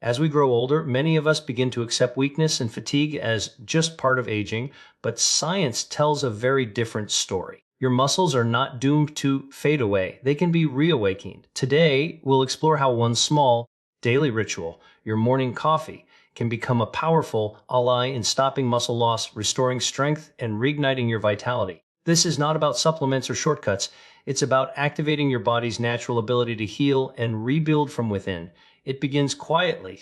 As we grow older, many of us begin to accept weakness and fatigue as just part of aging, but science tells a very different story. Your muscles are not doomed to fade away. They can be reawakened. Today, we'll explore how one small, daily ritual, your morning coffee, can become a powerful ally in stopping muscle loss, restoring strength, and reigniting your vitality. This is not about supplements or shortcuts. It's about activating your body's natural ability to heal and rebuild from within. It begins quietly.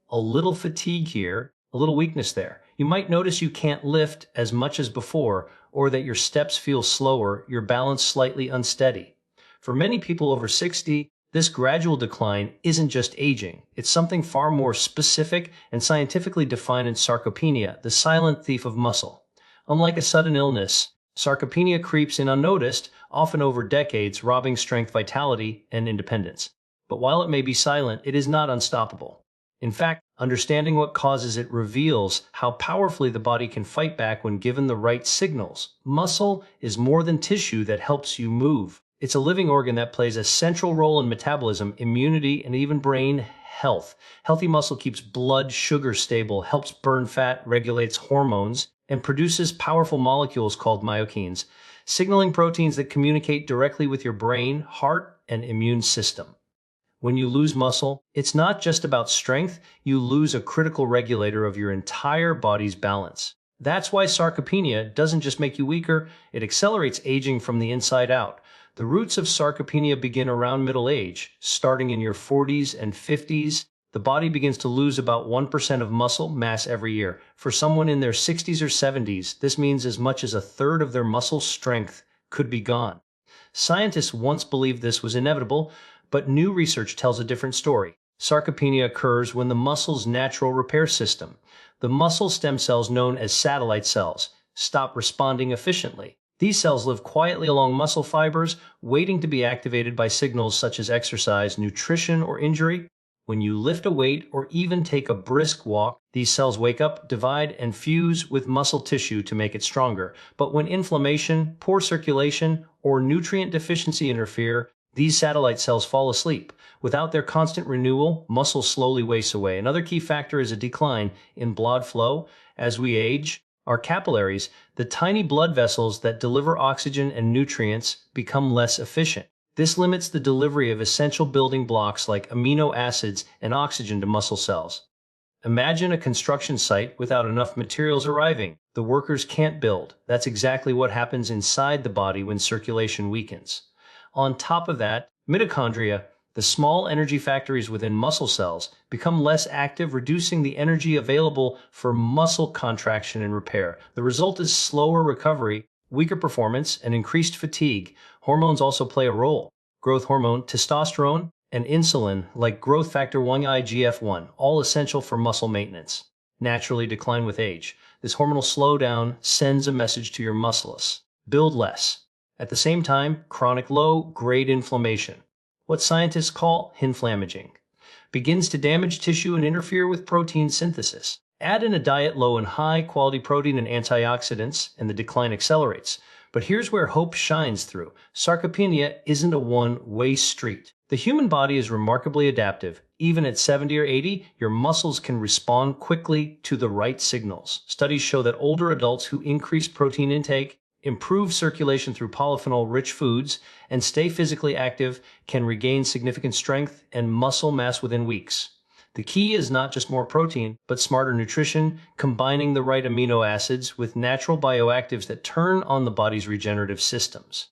A little fatigue here, a little weakness there. You might notice you can't lift as much as before, or that your steps feel slower, your balance slightly unsteady. For many people over 60, this gradual decline isn't just aging. It's something far more specific and scientifically defined in sarcopenia, the silent thief of muscle. Unlike a sudden illness, sarcopenia creeps in unnoticed, often over decades, robbing strength, vitality, and independence. But while it may be silent, it is not unstoppable. In fact, understanding what causes it reveals how powerfully the body can fight back when given the right signals. Muscle is more than tissue that helps you move. It's a living organ that plays a central role in metabolism, immunity, and even brain health. Healthy muscle keeps blood sugar stable, helps burn fat, regulates hormones, and produces powerful molecules called myokines, signaling proteins that communicate directly with your brain, heart, and immune system. When you lose muscle, it's not just about strength, you lose a critical regulator of your entire body's balance. That's why sarcopenia doesn't just make you weaker, it accelerates aging from the inside out. The roots of sarcopenia begin around middle age. Starting in your 40s and 50s, the body begins to lose about 1% of muscle mass every year. For someone in their 60s or 70s, this means as much as a third of their muscle strength could be gone. Scientists once believed this was inevitable, but new research tells a different story. Sarcopenia occurs when the muscle's natural repair system, the muscle stem cells known as satellite cells, stop responding efficiently. These cells live quietly along muscle fibers, waiting to be activated by signals such as exercise, nutrition, or injury. When you lift a weight or even take a brisk walk, these cells wake up, divide, and fuse with muscle tissue to make it stronger. But when inflammation, poor circulation, or nutrient deficiency interfere, these satellite cells fall asleep. Without their constant renewal, muscle slowly wastes away. Another key factor is a decline in blood flow. As we age, our capillaries, the tiny blood vessels that deliver oxygen and nutrients, become less efficient. This limits the delivery of essential building blocks like amino acids and oxygen to muscle cells. Imagine a construction site without enough materials arriving. The workers can't build. That's exactly what happens inside the body when circulation weakens. On top of that, mitochondria, the small energy factories within muscle cells, become less active, reducing the energy available for muscle contraction and repair. The result is slower recovery, weaker performance, and increased fatigue. Hormones also play a role. Growth hormone, testosterone, and insulin, like growth factor 1 IGF-1, all essential for muscle maintenance, naturally decline with age. This hormonal slowdown sends a message to your muscles: build less. At the same time, chronic low-grade inflammation, what scientists call hinflammaging, begins to damage tissue and interfere with protein synthesis. Add in a diet low in high-quality protein and antioxidants, and the decline accelerates. But here's where hope shines through. Sarcopenia isn't a one-way street. The human body is remarkably adaptive. Even at 70 or 80, your muscles can respond quickly to the right signals. Studies show that older adults who increase protein intake, improve circulation through polyphenol-rich foods, and stay physically active can regain significant strength and muscle mass within weeks. The key is not just more protein, but smarter nutrition, combining the right amino acids with natural bioactives that turn on the body's regenerative systems.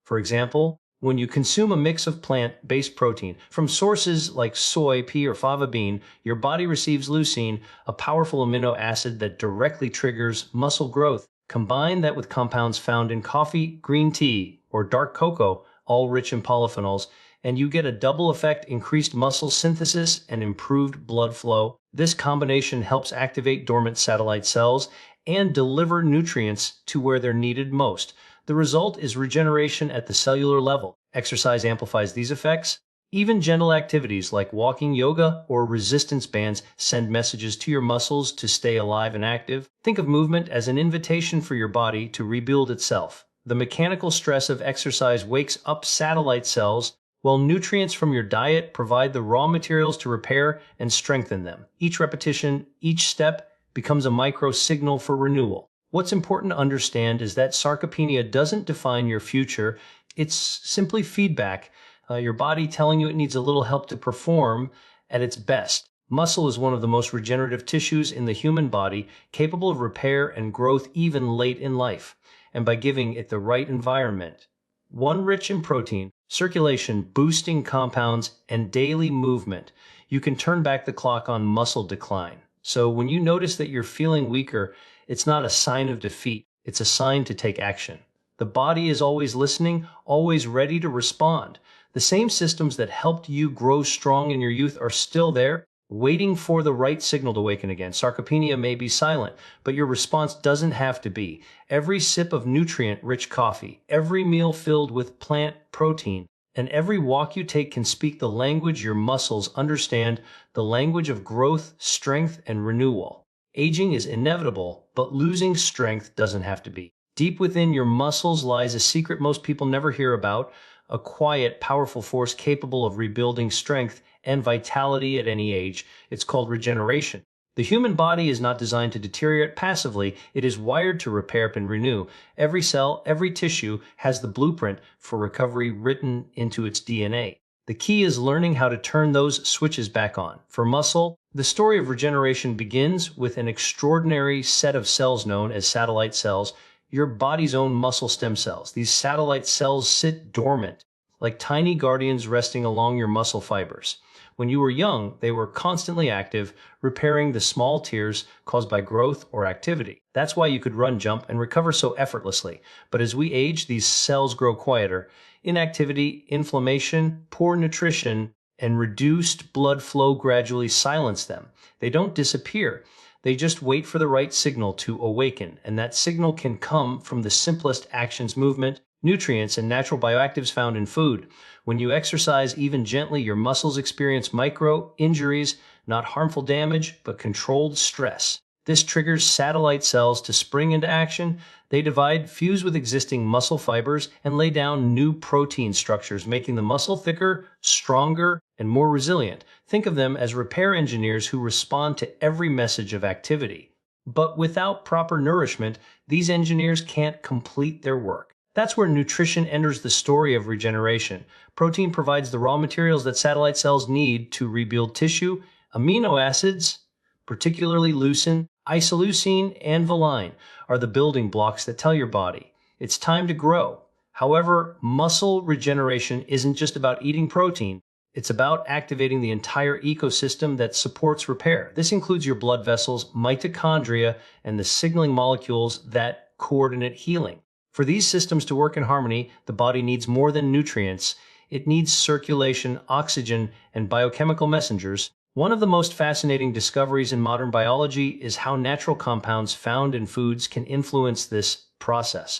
For example, when you consume a mix of plant-based protein from sources like soy, pea, or fava bean, your body receives leucine, a powerful amino acid that directly triggers muscle growth. Combine that with compounds found in coffee, green tea, or dark cocoa, all rich in polyphenols, and you get a double effect: increased muscle synthesis and improved blood flow. This combination helps activate dormant satellite cells and deliver nutrients to where they're needed most. The result is regeneration at the cellular level. Exercise amplifies these effects. Even gentle activities like walking, yoga, or resistance bands send messages to your muscles to stay alive and active. Think of movement as an invitation for your body to rebuild itself. The mechanical stress of exercise wakes up satellite cells, Well, nutrients from your diet provide the raw materials to repair and strengthen them. Each repetition, each step becomes a micro signal for renewal. What's important to understand is that sarcopenia doesn't define your future. It's simply feedback, your body telling you it needs a little help to perform at its best. Muscle is one of the most regenerative tissues in the human body, capable of repair and growth even late in life. And by giving it the right environment, one rich in protein, circulation, boosting compounds, and daily movement, you can turn back the clock on muscle decline. So when you notice that you're feeling weaker, it's not a sign of defeat, it's a sign to take action. The body is always listening, always ready to respond. The same systems that helped you grow strong in your youth are still there, waiting for the right signal to awaken again. Sarcopenia may be silent, but your response doesn't have to be. Every sip of nutrient-rich coffee, every meal filled with plant protein, and every walk you take can speak the language your muscles understand, the language of growth, strength, and renewal. Aging is inevitable, but losing strength doesn't have to be. Deep within your muscles lies a secret most people never hear about, a quiet, powerful force capable of rebuilding strength and vitality at any age. It's called regeneration. The human body is not designed to deteriorate passively. It is wired to repair and renew. Every cell, every tissue has the blueprint for recovery written into its DNA. The key is learning how to turn those switches back on. For muscle, the story of regeneration begins with an extraordinary set of cells known as satellite cells, your body's own muscle stem cells. These satellite cells sit dormant, like tiny guardians resting along your muscle fibers. When you were young, they were constantly active, repairing the small tears caused by growth or activity. That's why you could run, jump, and recover so effortlessly. But as we age, these cells grow quieter. Inactivity, inflammation, poor nutrition, and reduced blood flow gradually silence them. They don't disappear. They just wait for the right signal to awaken, and that signal can come from the simplest actions: movement, nutrients, and natural bioactives found in food. When you exercise even gently, your muscles experience micro injuries, not harmful damage, but controlled stress. This triggers satellite cells to spring into action. They divide, fuse with existing muscle fibers, and lay down new protein structures, making the muscle thicker, stronger, and more resilient. Think of them as repair engineers who respond to every message of activity. But without proper nourishment, these engineers can't complete their work. That's where nutrition enters the story of regeneration. Protein provides the raw materials that satellite cells need to rebuild tissue. Amino acids, particularly leucine, isoleucine, and valine, are the building blocks that tell your body it's time to grow. However, muscle regeneration isn't just about eating protein. It's about activating the entire ecosystem that supports repair. This includes your blood vessels, mitochondria, and the signaling molecules that coordinate healing. For these systems to work in harmony, the body needs more than nutrients. It needs circulation, oxygen, and biochemical messengers. One of the most fascinating discoveries in modern biology is how natural compounds found in foods can influence this process.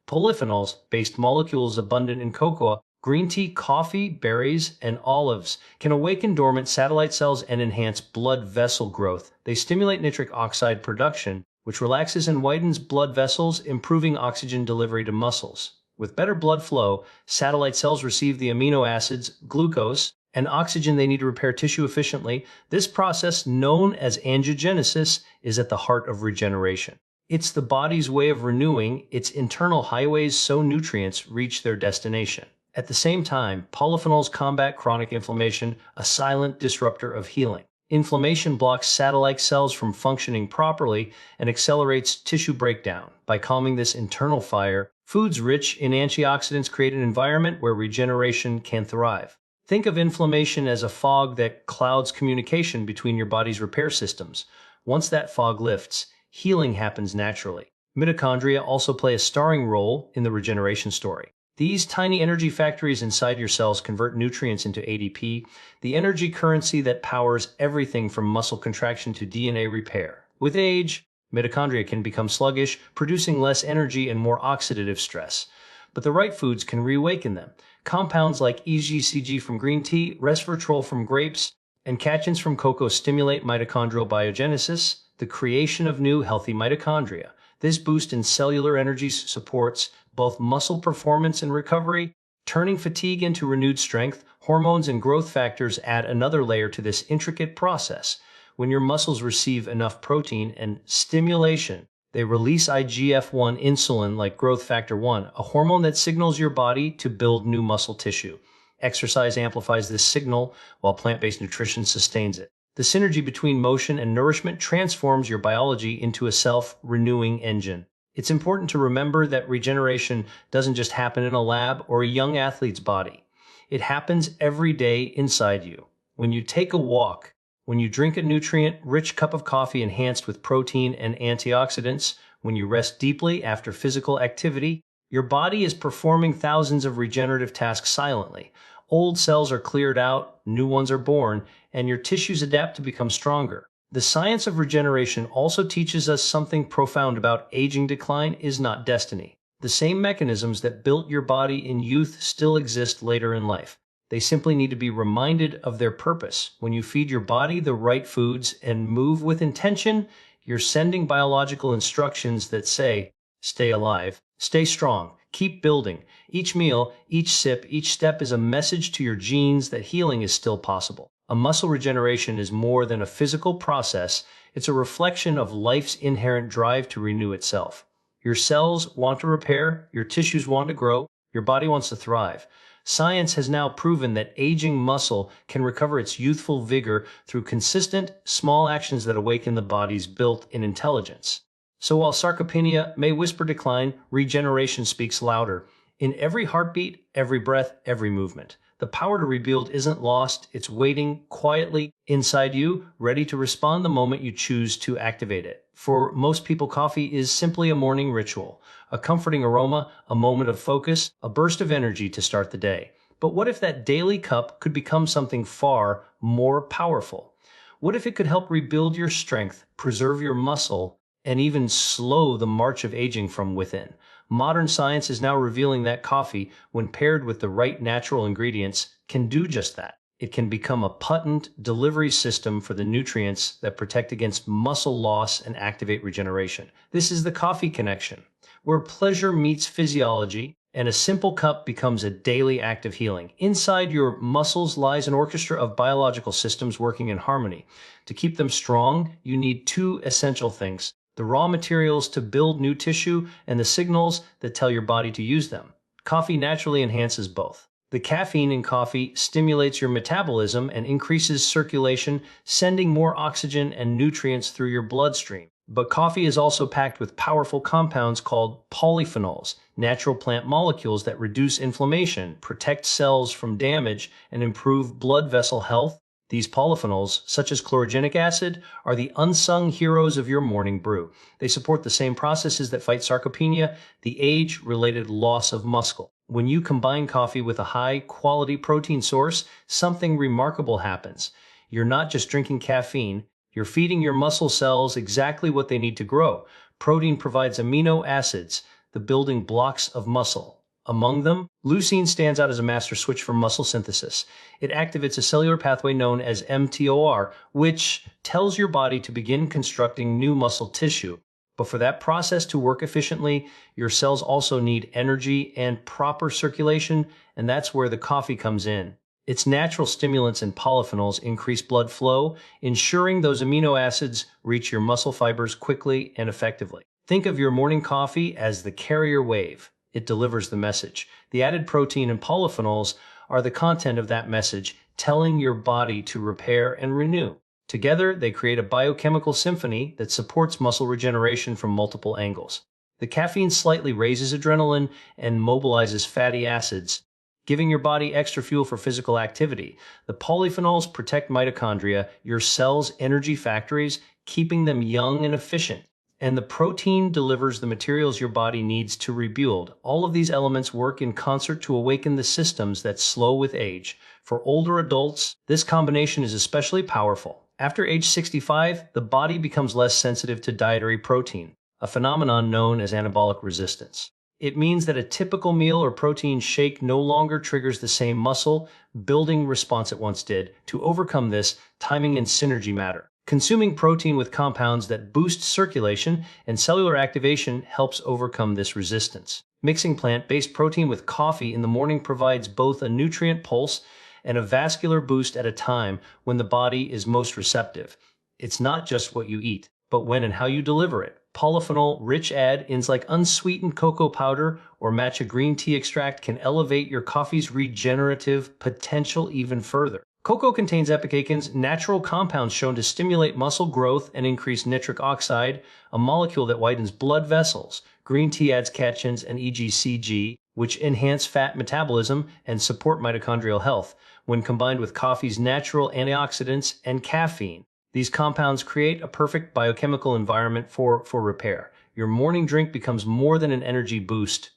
Polyphenols-based molecules abundant in cocoa, green tea, coffee, berries, and olives can awaken dormant satellite cells and enhance blood vessel growth. They stimulate nitric oxide production, which relaxes and widens blood vessels, improving oxygen delivery to muscles. With better blood flow, satellite cells receive the amino acids, glucose, and oxygen they need to repair tissue efficiently. This process, known as angiogenesis, is at the heart of regeneration. It's the body's way of renewing its internal highways so nutrients reach their destination. At the same time, polyphenols combat chronic inflammation, a silent disruptor of healing. Inflammation blocks satellite cells from functioning properly and accelerates tissue breakdown. By calming this internal fire, foods rich in antioxidants create an environment where regeneration can thrive. Think of inflammation as a fog that clouds communication between your body's repair systems. Once that fog lifts, healing happens naturally. Mitochondria also play a starring role in the regeneration story. These tiny energy factories inside your cells convert nutrients into ADP, the energy currency that powers everything from muscle contraction to DNA repair. With age, mitochondria can become sluggish, producing less energy and more oxidative stress. But the right foods can reawaken them. Compounds like EGCG from green tea, resveratrol from grapes, and catechins from cocoa stimulate mitochondrial biogenesis, the creation of new, healthy mitochondria. This boost in cellular energy supports both muscle performance and recovery, turning fatigue into renewed strength. Hormones and growth factors add another layer to this intricate process. When your muscles receive enough protein and stimulation, they release IGF-1 insulin like growth factor 1, a hormone that signals your body to build new muscle tissue. Exercise amplifies this signal, while plant-based nutrition sustains it. The synergy between motion and nourishment transforms your biology into a self-renewing engine. It's important to remember that regeneration doesn't just happen in a lab or a young athlete's body. It happens every day inside you. When you take a walk, when you drink a nutrient-rich cup of coffee enhanced with protein and antioxidants, when you rest deeply after physical activity, your body is performing thousands of regenerative tasks silently. Old cells are cleared out, new ones are born, and your tissues adapt to become stronger. The science of regeneration also teaches us something profound about aging. Decline is not destiny. The same mechanisms that built your body in youth still exist later in life. They simply need to be reminded of their purpose. When you feed your body the right foods and move with intention, you're sending biological instructions that say, stay alive, stay strong, keep building. Each meal, each sip, each step is a message to your genes that healing is still possible. A muscle regeneration is more than a physical process. It's a reflection of life's inherent drive to renew itself. Your cells want to repair, your tissues want to grow, your body wants to thrive. Science has now proven that aging muscle can recover its youthful vigor through consistent, small actions that awaken the body's built-in intelligence. So while sarcopenia may whisper decline, regeneration speaks louder. In every heartbeat, every breath, every movement. The power to rebuild isn't lost, it's waiting quietly inside you, ready to respond the moment you choose to activate it. For most people, coffee is simply a morning ritual, a comforting aroma, a moment of focus, a burst of energy to start the day. But what if that daily cup could become something far more powerful? What if it could help rebuild your strength, preserve your muscle, and even slow the march of aging from within? Modern science is now revealing that coffee, when paired with the right natural ingredients, can do just that. It can become a potent delivery system for the nutrients that protect against muscle loss and activate regeneration. This is the coffee connection, where pleasure meets physiology, and a simple cup becomes a daily act of healing. Inside your muscles lies an orchestra of biological systems working in harmony. To keep them strong, you need two essential things: the raw materials to build new tissue and the signals that tell your body to use them. Coffee naturally enhances both. The caffeine in coffee stimulates your metabolism and increases circulation, sending more oxygen and nutrients through your bloodstream. But coffee is also packed with powerful compounds called polyphenols, natural plant molecules that reduce inflammation, protect cells from damage, and improve blood vessel health. These polyphenols, such as chlorogenic acid, are the unsung heroes of your morning brew. They support the same processes that fight sarcopenia, the age-related loss of muscle. When you combine coffee with a high-quality protein source, something remarkable happens. You're not just drinking caffeine, you're feeding your muscle cells exactly what they need to grow. Protein provides amino acids, the building blocks of muscle. Among them, leucine stands out as a master switch for muscle synthesis. It activates a cellular pathway known as mTOR, which tells your body to begin constructing new muscle tissue. But for that process to work efficiently, your cells also need energy and proper circulation, and that's where the coffee comes in. Its natural stimulants and polyphenols increase blood flow, ensuring those amino acids reach your muscle fibers quickly and effectively. Think of your morning coffee as the carrier wave. It delivers the message. The added protein and polyphenols are the content of that message, telling your body to repair and renew. Together, they create a biochemical symphony that supports muscle regeneration from multiple angles. The caffeine slightly raises adrenaline and mobilizes fatty acids, giving your body extra fuel for physical activity. The polyphenols protect mitochondria, your cells' energy factories, keeping them young and efficient. And the protein delivers the materials your body needs to rebuild. All of these elements work in concert to awaken the systems that slow with age. For older adults, this combination is especially powerful. After age 65, the body becomes less sensitive to dietary protein, a phenomenon known as anabolic resistance. It means that a typical meal or protein shake no longer triggers the same muscle building response it once did. To overcome this, timing and synergy matter. Consuming protein with compounds that boost circulation and cellular activation helps overcome this resistance. Mixing plant-based protein with coffee in the morning provides both a nutrient pulse and a vascular boost at a time when the body is most receptive. It's not just what you eat, but when and how you deliver it. Polyphenol-rich add-ins like unsweetened cocoa powder or matcha green tea extract can elevate your coffee's regenerative potential even further. Cocoa contains epicacins, natural compounds shown to stimulate muscle growth and increase nitric oxide, a molecule that widens blood vessels. Green tea adds catechins and EGCG, which enhance fat metabolism and support mitochondrial health. When combined with coffee's natural antioxidants and caffeine, these compounds create a perfect biochemical environment for repair. Your morning drink becomes more than an energy boost.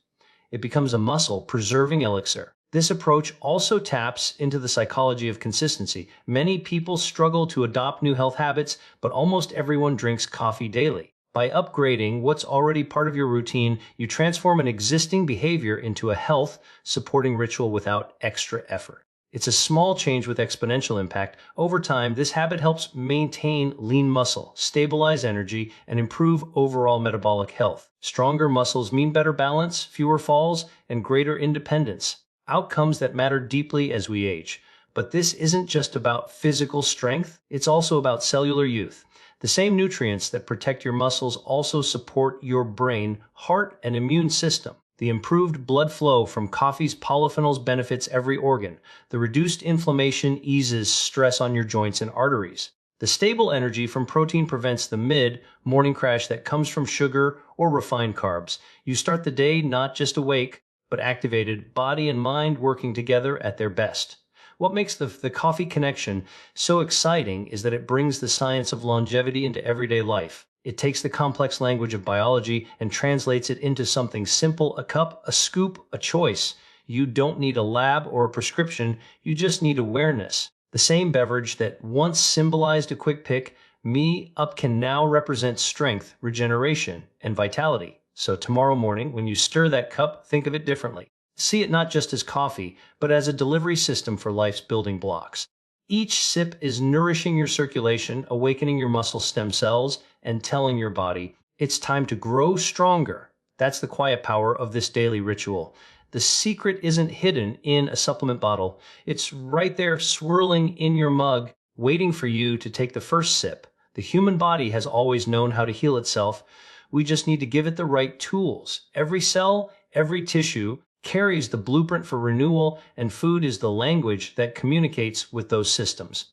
It becomes a muscle-preserving elixir. This approach also taps into the psychology of consistency. Many people struggle to adopt new health habits, but almost everyone drinks coffee daily. By upgrading what's already part of your routine, you transform an existing behavior into a health-supporting ritual without extra effort. It's a small change with exponential impact. Over time, this habit helps maintain lean muscle, stabilize energy, and improve overall metabolic health. Stronger muscles mean better balance, fewer falls, and greater independence. Outcomes that matter deeply as we age. But this isn't just about physical strength, it's also about cellular youth. The same nutrients that protect your muscles also support your brain, heart, and immune system. The improved blood flow from coffee's polyphenols benefits every organ. The reduced inflammation eases stress on your joints and arteries. The stable energy from protein prevents the mid-morning crash that comes from sugar or refined carbs. You start the day not just awake, but activated, body and mind working together at their best. What makes the coffee connection so exciting is that it brings the science of longevity into everyday life. It takes the complex language of biology and translates it into something simple: a cup, a scoop, a choice. You don't need a lab or a prescription, you just need awareness. The same beverage that once symbolized a quick pick me up can now represent strength, regeneration, and vitality. So tomorrow morning, when you stir that cup, think of it differently. See it not just as coffee, but as a delivery system for life's building blocks. Each sip is nourishing your circulation, awakening your muscle stem cells, and telling your body, it's time to grow stronger. That's the quiet power of this daily ritual. The secret isn't hidden in a supplement bottle. It's right there, swirling in your mug, waiting for you to take the first sip. The human body has always known how to heal itself. We just need to give it the right tools. Every cell, every tissue carries the blueprint for renewal, and food is the language that communicates with those systems.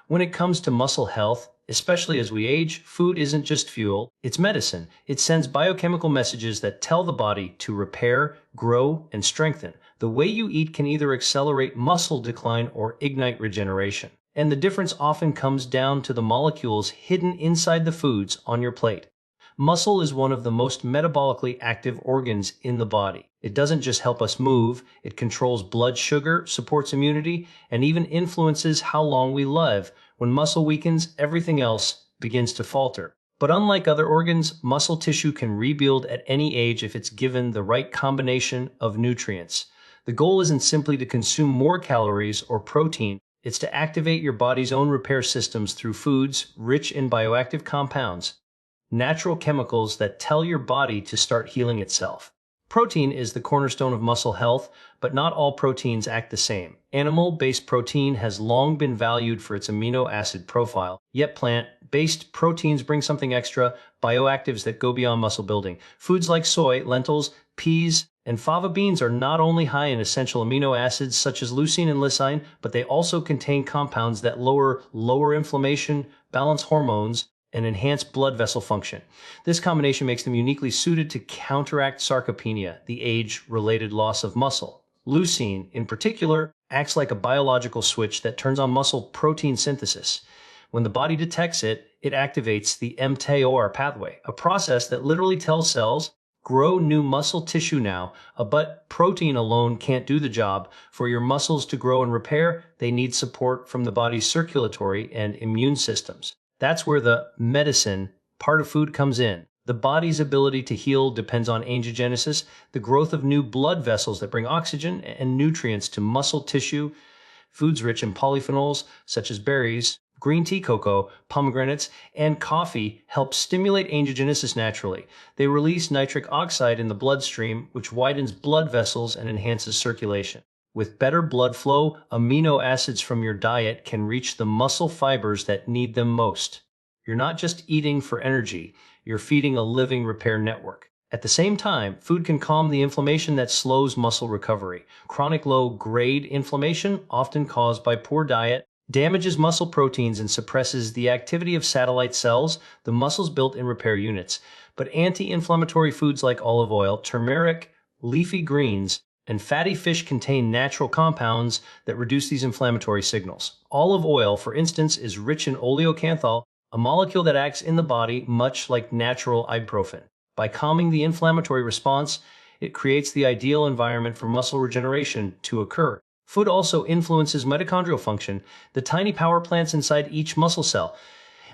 When it comes to muscle health, especially as we age, food isn't just fuel, it's medicine. It sends biochemical messages that tell the body to repair, grow, and strengthen. The way you eat can either accelerate muscle decline or ignite regeneration. And the difference often comes down to the molecules hidden inside the foods on your plate. Muscle is one of the most metabolically active organs in the body. It doesn't just help us move, it controls blood sugar, supports immunity, and even influences how long we live. When muscle weakens, everything else begins to falter. But unlike other organs, muscle tissue can rebuild at any age if it's given the right combination of nutrients. The goal isn't simply to consume more calories or protein, it's to activate your body's own repair systems through foods rich in bioactive compounds, natural chemicals that tell your body to start healing itself. Protein is the cornerstone of muscle health, but not all proteins act the same. Animal-based protein has long been valued for its amino acid profile, yet plant-based proteins bring something extra, bioactives that go beyond muscle building. Foods like soy, lentils, peas, and fava beans are not only high in essential amino acids such as leucine and lysine, but they also contain compounds that lower inflammation, balance hormones, and enhance blood vessel function. This combination makes them uniquely suited to counteract sarcopenia, the age-related loss of muscle. Leucine, in particular, acts like a biological switch that turns on muscle protein synthesis. When the body detects it, it activates the mTOR pathway, a process that literally tells cells, grow new muscle tissue now. But protein alone can't do the job. For your muscles to grow and repair, they need support from the body's circulatory and immune systems. That's where the medicine part of food comes in. The body's ability to heal depends on angiogenesis, the growth of new blood vessels that bring oxygen and nutrients to muscle tissue. Foods rich in polyphenols, such as berries, Green tea, cocoa, pomegranates, and coffee help stimulate angiogenesis naturally. They release nitric oxide in the bloodstream, which widens blood vessels and enhances circulation. With better blood flow, amino acids from your diet can reach the muscle fibers that need them most. You're not just eating for energy, you're feeding a living repair network. At the same time, food can calm the inflammation that slows muscle recovery. Chronic low-grade inflammation, often caused by poor diet, damages muscle proteins and suppresses the activity of satellite cells, the muscles built in repair units. But anti-inflammatory foods like olive oil, turmeric, leafy greens, and fatty fish contain natural compounds that reduce these inflammatory signals. Olive oil, for instance, is rich in oleocanthal, a molecule that acts in the body much like natural ibuprofen. By calming the inflammatory response, it creates the ideal environment for muscle regeneration to occur. Food also influences mitochondrial function, the tiny power plants inside each muscle cell.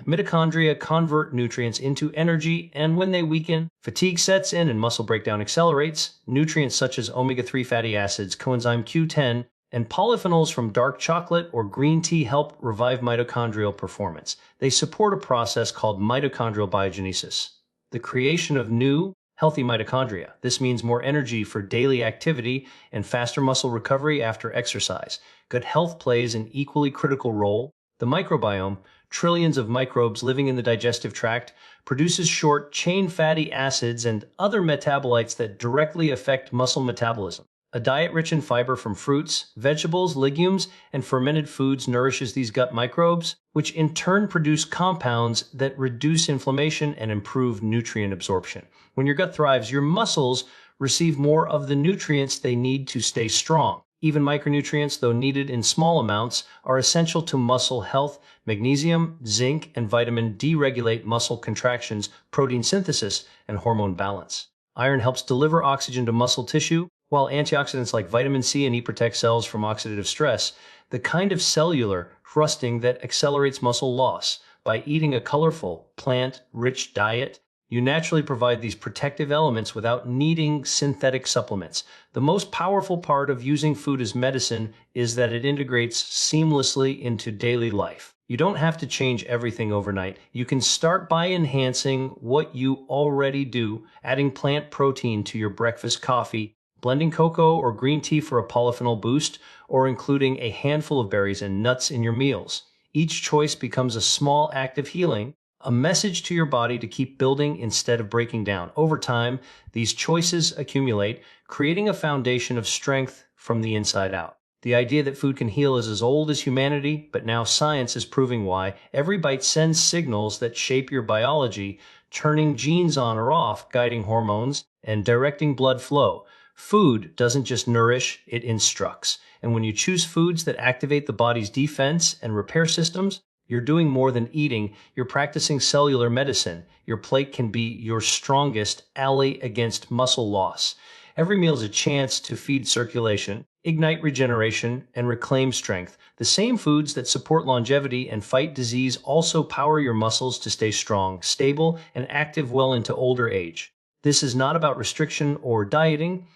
Mitochondria convert nutrients into energy, and when they weaken, fatigue sets in and muscle breakdown accelerates. Nutrients such as omega-3 fatty acids, coenzyme Q10, and polyphenols from dark chocolate or green tea help revive mitochondrial performance. They support a process called mitochondrial biogenesis, the creation of new, healthy mitochondria. This means more energy for daily activity and faster muscle recovery after exercise. Gut health plays an equally critical role. The microbiome, trillions of microbes living in the digestive tract, produces short-chain fatty acids and other metabolites that directly affect muscle metabolism. A diet rich in fiber from fruits, vegetables, legumes, and fermented foods nourishes these gut microbes, which in turn produce compounds that reduce inflammation and improve nutrient absorption. When your gut thrives, your muscles receive more of the nutrients they need to stay strong. Even micronutrients, though needed in small amounts, are essential to muscle health. Magnesium, zinc, and vitamin D regulate muscle contractions, protein synthesis, and hormone balance. Iron helps deliver oxygen to muscle tissue, while antioxidants like vitamin C and E protect cells from oxidative stress, the kind of cellular rusting that accelerates muscle loss. By eating a colorful, plant-rich diet, you naturally provide these protective elements without needing synthetic supplements. The most powerful part of using food as medicine is that it integrates seamlessly into daily life. You don't have to change everything overnight. You can start by enhancing what you already do, adding plant protein to your breakfast coffee, blending cocoa or green tea for a polyphenol boost, or including a handful of berries and nuts in your meals. Each choice becomes a small act of healing, a message to your body to keep building instead of breaking down. Over time, these choices accumulate, creating a foundation of strength from the inside out. The idea that food can heal is as old as humanity, but now science is proving why. Every bite sends signals that shape your biology, turning genes on or off, guiding hormones, and directing blood flow. Food doesn't just nourish, it instructs. And when you choose foods that activate the body's defense and repair systems, you're doing more than eating, you're practicing cellular medicine. Your plate can be your strongest ally against muscle loss. Every meal is a chance to feed circulation, ignite regeneration, and reclaim strength. The same foods that support longevity and fight disease also power your muscles to stay strong, stable, and active well into older age. This is not about restriction or dieting.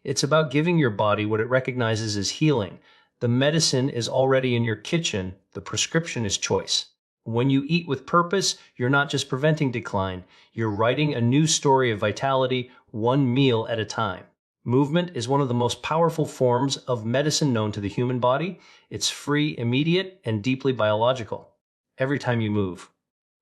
It's about giving your body what it recognizes as healing. The medicine is already in your kitchen. The prescription is choice. When you eat with purpose, you're not just preventing decline. You're writing a new story of vitality, one meal at a time. Movement is one of the most powerful forms of medicine known to the human body. It's free, immediate, and deeply biological. Every time you move,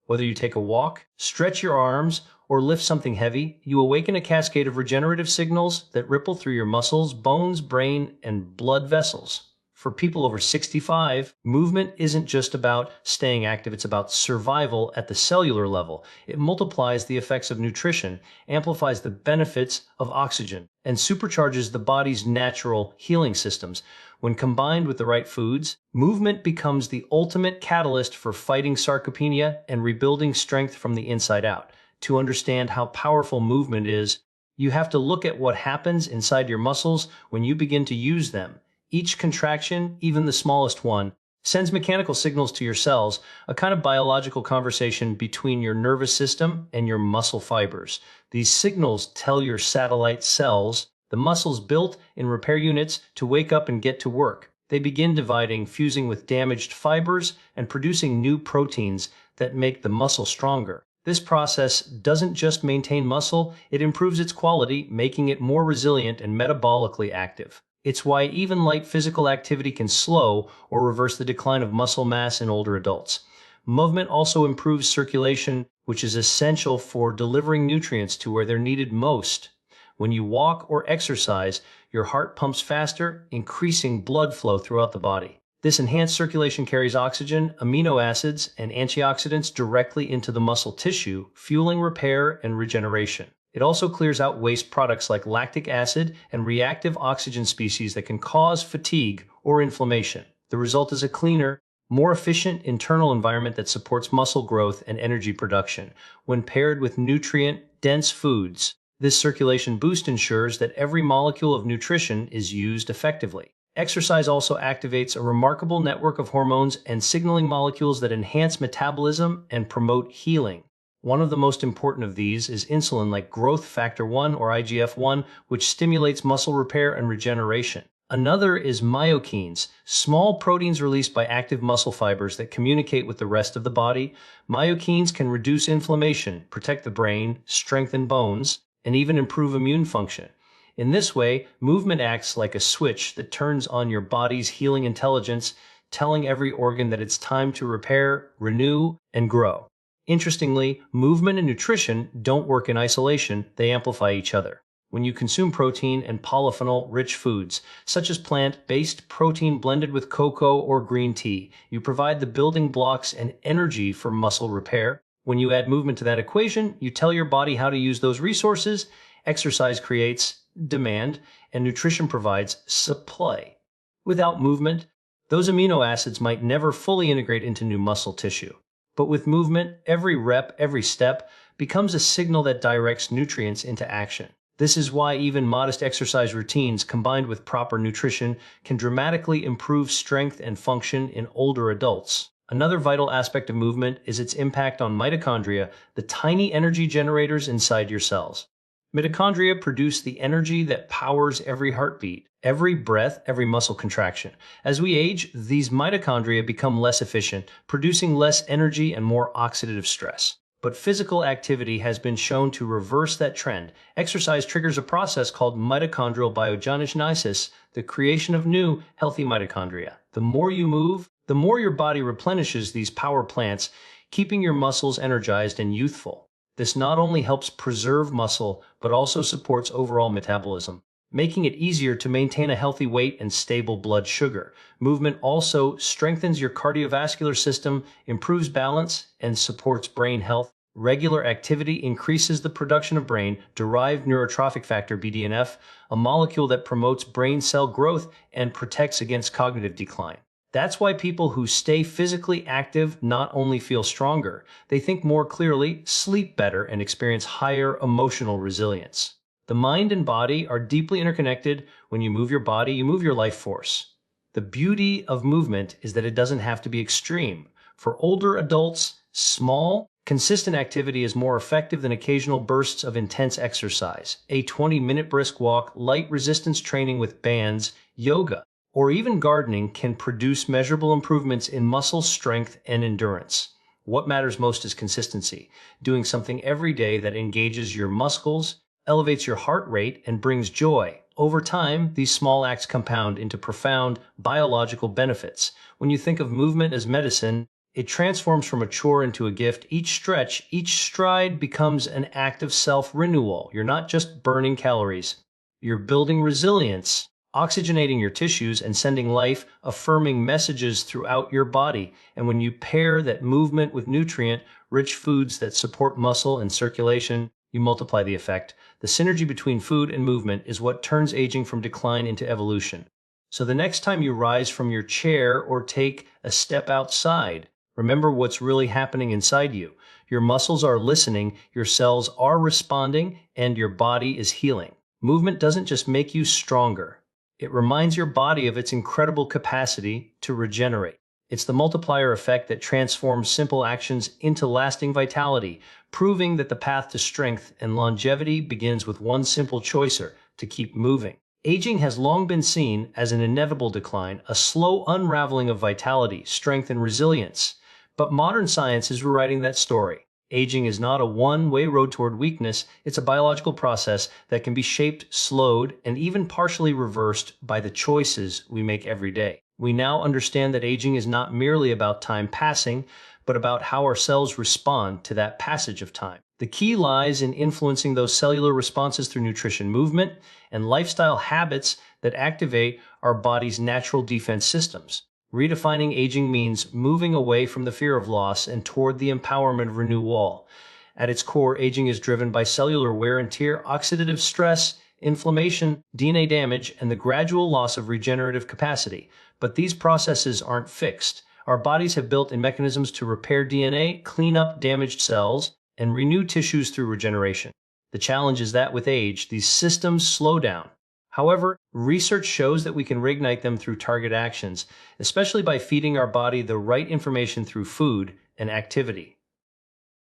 whether you take a walk, stretch your arms, or lift something heavy, you awaken a cascade of regenerative signals that ripple through your muscles, bones, brain, and blood vessels. For people over 65, movement isn't just about staying active, it's about survival at the cellular level. It multiplies the effects of nutrition, amplifies the benefits of oxygen, and supercharges the body's natural healing systems. When combined with the right foods, movement becomes the ultimate catalyst for fighting sarcopenia and rebuilding strength from the inside out. To understand how powerful movement is, you have to look at what happens inside your muscles when you begin to use them. Each contraction, even the smallest one, sends mechanical signals to your cells, a kind of biological conversation between your nervous system and your muscle fibers. These signals tell your satellite cells, the muscles built in repair units, to wake up and get to work. They begin dividing, fusing with damaged fibers, and producing new proteins that make the muscle stronger. This process doesn't just maintain muscle, it improves its quality, making it more resilient and metabolically active. It's why even light physical activity can slow or reverse the decline of muscle mass in older adults. Movement also improves circulation, which is essential for delivering nutrients to where they're needed most. When you walk or exercise, your heart pumps faster, increasing blood flow throughout the body. This enhanced circulation carries oxygen, amino acids, and antioxidants directly into the muscle tissue, fueling repair and regeneration. It also clears out waste products like lactic acid and reactive oxygen species that can cause fatigue or inflammation. The result is a cleaner, more efficient internal environment that supports muscle growth and energy production. When paired with nutrient-dense foods, this circulation boost ensures that every molecule of nutrition is used effectively. Exercise also activates a remarkable network of hormones and signaling molecules that enhance metabolism and promote healing. One of the most important of these is insulin, like growth factor 1 or IGF-1, which stimulates muscle repair and regeneration. Another is myokines, small proteins released by active muscle fibers that communicate with the rest of the body. Myokines can reduce inflammation, protect the brain, strengthen bones, and even improve immune function. In this way, movement acts like a switch that turns on your body's healing intelligence, telling every organ that it's time to repair, renew, and grow. Interestingly, movement and nutrition don't work in isolation, they amplify each other. When you consume protein and polyphenol-rich foods, such as plant-based protein blended with cocoa or green tea, you provide the building blocks and energy for muscle repair. When you add movement to that equation, you tell your body how to use those resources. Exercise creates demand, and nutrition provides supply. Without movement, those amino acids might never fully integrate into new muscle tissue. But with movement, every rep, every step becomes a signal that directs nutrients into action. This is why even modest exercise routines combined with proper nutrition can dramatically improve strength and function in older adults. Another vital aspect of movement is its impact on mitochondria, the tiny energy generators inside your cells. Mitochondria produce the energy that powers every heartbeat, every breath, every muscle contraction. As we age, these mitochondria become less efficient, producing less energy and more oxidative stress. But physical activity has been shown to reverse that trend. Exercise triggers a process called mitochondrial biogenesis, the creation of new, healthy mitochondria. The more you move, the more your body replenishes these power plants, keeping your muscles energized and youthful. This not only helps preserve muscle, but also supports overall metabolism, making it easier to maintain a healthy weight and stable blood sugar. Movement also strengthens your cardiovascular system, improves balance, and supports brain health. Regular activity increases the production of brain-derived neurotrophic factor BDNF, a molecule that promotes brain cell growth and protects against cognitive decline. That's why people who stay physically active not only feel stronger, they think more clearly, sleep better, and experience higher emotional resilience. The mind and body are deeply interconnected. When you move your body, you move your life force. The beauty of movement is that it doesn't have to be extreme. For older adults, small, consistent activity is more effective than occasional bursts of intense exercise. A 20-minute brisk walk, light resistance training with bands, yoga, or even gardening can produce measurable improvements in muscle strength and endurance. What matters most is consistency, doing something every day that engages your muscles, elevates your heart rate, and brings joy. Over time, these small acts compound into profound biological benefits. When you think of movement as medicine, it transforms from a chore into a gift. Each stretch, each stride becomes an act of self-renewal. You're not just burning calories, you're building resilience, oxygenating your tissues, and sending life-affirming messages throughout your body. And when you pair that movement with nutrient-rich foods that support muscle and circulation, you multiply the effect. The synergy between food and movement is what turns aging from decline into evolution. So the next time you rise from your chair or take a step outside, remember what's really happening inside you. Your muscles are listening, your cells are responding, and your body is healing. Movement doesn't just make you stronger. It reminds your body of its incredible capacity to regenerate. It's the multiplier effect that transforms simple actions into lasting vitality, proving that the path to strength and longevity begins with one simple choice: to keep moving. Aging has long been seen as an inevitable decline, a slow unraveling of vitality, strength, and resilience. But modern science is rewriting that story. Aging is not a one-way road toward weakness, it's a biological process that can be shaped, slowed, and even partially reversed by the choices we make every day. We now understand that aging is not merely about time passing, but about how our cells respond to that passage of time. The key lies in influencing those cellular responses through nutrition, movement, and lifestyle habits that activate our body's natural defense systems. Redefining aging means moving away from the fear of loss and toward the empowerment of renewal. At its core, aging is driven by cellular wear and tear, oxidative stress, inflammation, DNA damage, and the gradual loss of regenerative capacity. But these processes aren't fixed. Our bodies have built-in mechanisms to repair DNA, clean up damaged cells, and renew tissues through regeneration. The challenge is that with age, these systems slow down. However, research shows that we can reignite them through target actions, especially by feeding our body the right information through food and activity.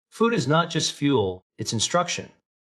Food is not just fuel, it's instruction.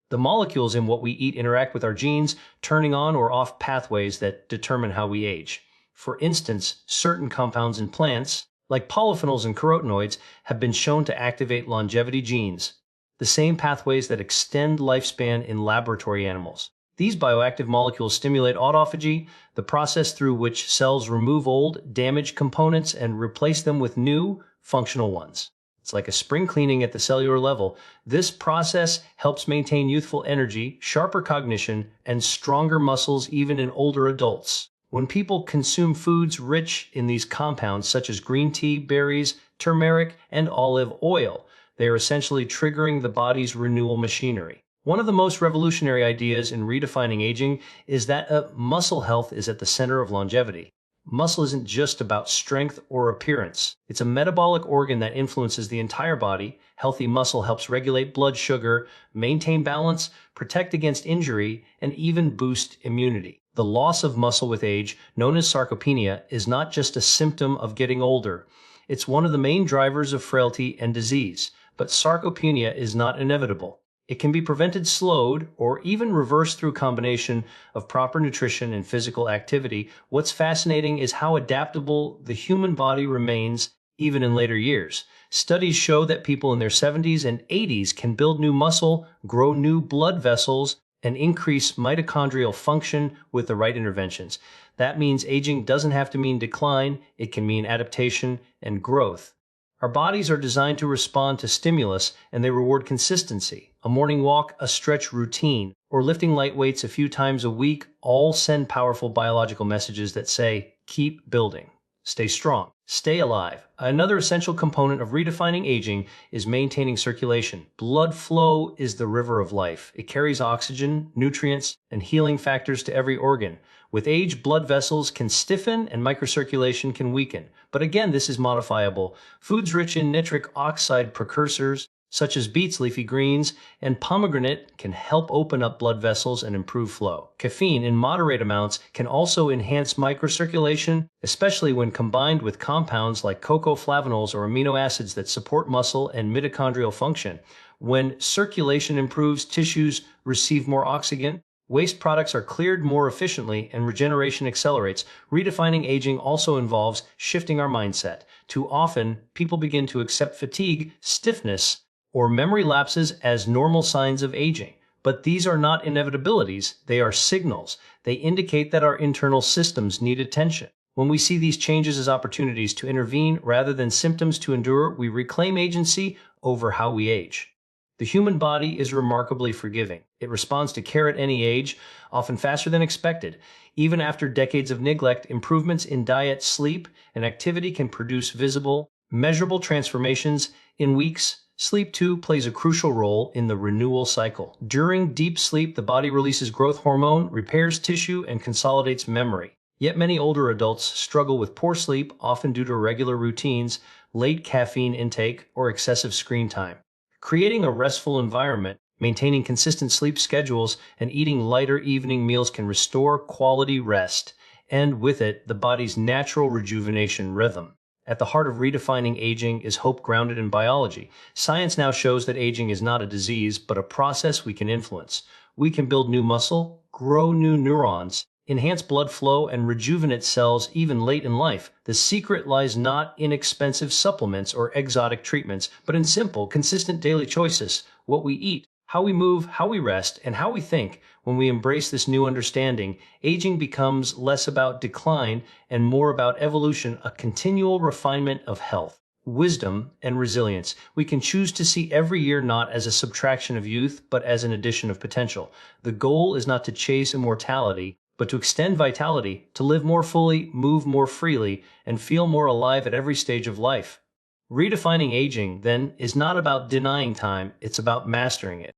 The molecules in what we eat interact with our genes, turning on or off pathways that determine how we age. For instance, certain compounds in plants, like polyphenols and carotenoids, have been shown to activate longevity genes, the same pathways that extend lifespan in laboratory animals. These bioactive molecules stimulate autophagy, the process through which cells remove old, damaged components and replace them with new, functional ones. It's like a spring cleaning at the cellular level. This process helps maintain youthful energy, sharper cognition, and stronger muscles even in older adults. When people consume foods rich in these compounds, such as green tea, berries, turmeric, and olive oil, they are essentially triggering the body's renewal machinery. One of the most revolutionary ideas in redefining aging is that muscle health is at the center of longevity. Muscle isn't just about strength or appearance. It's a metabolic organ that influences the entire body. Healthy muscle helps regulate blood sugar, maintain balance, protect against injury, and even boost immunity. The loss of muscle with age, known as sarcopenia, is not just a symptom of getting older. It's one of the main drivers of frailty and disease. But sarcopenia is not inevitable. It can be prevented, slowed, or even reversed through a combination of proper nutrition and physical activity. What's fascinating is how adaptable the human body remains even in later years. Studies show that people in their 70s and 80s can build new muscle, grow new blood vessels, and increase mitochondrial function with the right interventions. That means aging doesn't have to mean decline, it can mean adaptation and growth. Our bodies are designed to respond to stimulus, and they reward consistency. A morning walk, a stretch routine, or lifting light weights a few times a week all send powerful biological messages that say, keep building, stay strong, stay alive. Another essential component of redefining aging is maintaining circulation. Blood flow is the river of life. It carries oxygen, nutrients, and healing factors to every organ. With age, blood vessels can stiffen and microcirculation can weaken. But again, this is modifiable. Foods rich in nitric oxide precursors, such as beets, leafy greens, and pomegranate, can help open up blood vessels and improve flow. Caffeine, in moderate amounts, can also enhance microcirculation, especially when combined with compounds like cocoflavanols or amino acids that support muscle and mitochondrial function. When circulation improves, tissues receive more oxygen, waste products are cleared more efficiently, and regeneration accelerates. Redefining aging also involves shifting our mindset. Too often, people begin to accept fatigue, stiffness, or memory lapses as normal signs of aging. But these are not inevitabilities, they are signals. They indicate that our internal systems need attention. When we see these changes as opportunities to intervene rather than symptoms to endure, we reclaim agency over how we age. The human body is remarkably forgiving. It responds to care at any age, often faster than expected. Even after decades of neglect, improvements in diet, sleep, and activity can produce visible, measurable transformations in weeks. Sleep, too, plays a crucial role in the renewal cycle. During deep sleep, the body releases growth hormone, repairs tissue, and consolidates memory. Yet many older adults struggle with poor sleep, often due to irregular routines, late caffeine intake, or excessive screen time. Creating a restful environment, maintaining consistent sleep schedules, and eating lighter evening meals can restore quality rest, and with it, the body's natural rejuvenation rhythm. At the heart of redefining aging is hope grounded in biology. Science now shows that aging is not a disease, but a process we can influence. We can build new muscle, grow new neurons, enhance blood flow, and rejuvenate cells even late in life. The secret lies not in expensive supplements or exotic treatments, but in simple, consistent daily choices: what we eat, how we move, how we rest, and how we think. When we embrace this new understanding, aging becomes less about decline and more about evolution, a continual refinement of health, wisdom, and resilience. We can choose to see every year not as a subtraction of youth, but as an addition of potential. The goal is not to chase immortality, but to extend vitality, to live more fully, move more freely, and feel more alive at every stage of life. Redefining aging, then, is not about denying time, it's about mastering it.